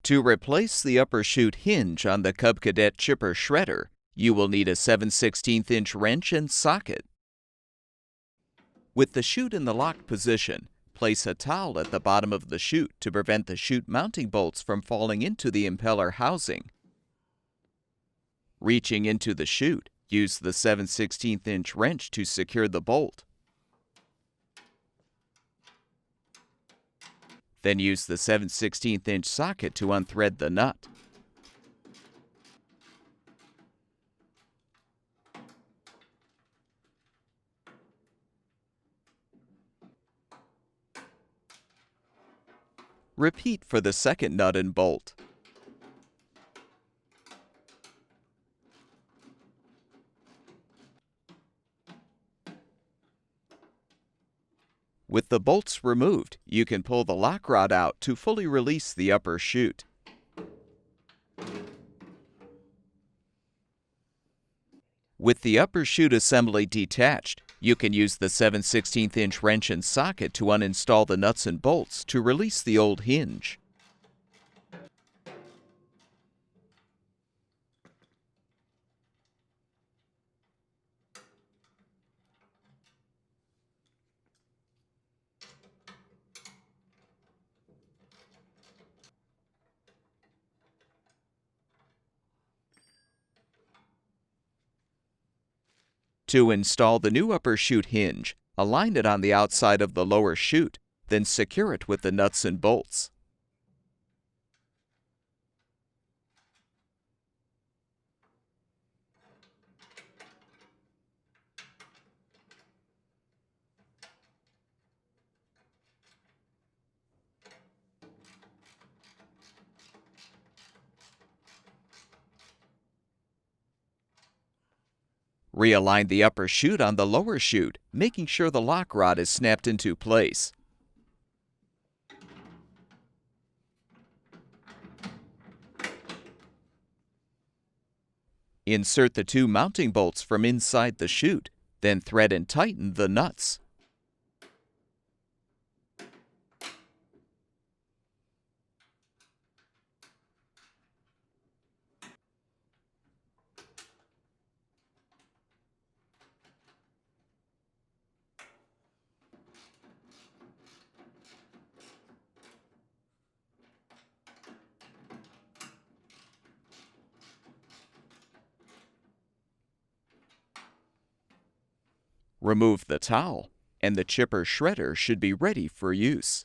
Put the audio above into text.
To replace the upper chute hinge on the Cub Cadet Chipper Shredder, you will need a 7/16" wrench and socket. With the chute in the locked position, place a towel at the bottom of the chute to prevent the chute mounting bolts from falling into the impeller housing. Reaching into the chute, use the 7/16" wrench to secure the bolt. Then use the 7/16" socket to unthread the nut. Repeat for the second nut and bolt. With the bolts removed, you can pull the lock rod out to fully release the upper chute. With the upper chute assembly detached, you can use the 7/16" wrench and socket to uninstall the nuts and bolts to release the old hinge. To install the new upper chute hinge, align it on the outside of the lower chute, then secure it with the nuts and bolts. Realign the upper chute on the lower chute, making sure the lock rod is snapped into place. Insert the two mounting bolts from inside the chute, then thread and tighten the nuts. Remove the towel, and the chipper shredder should be ready for use.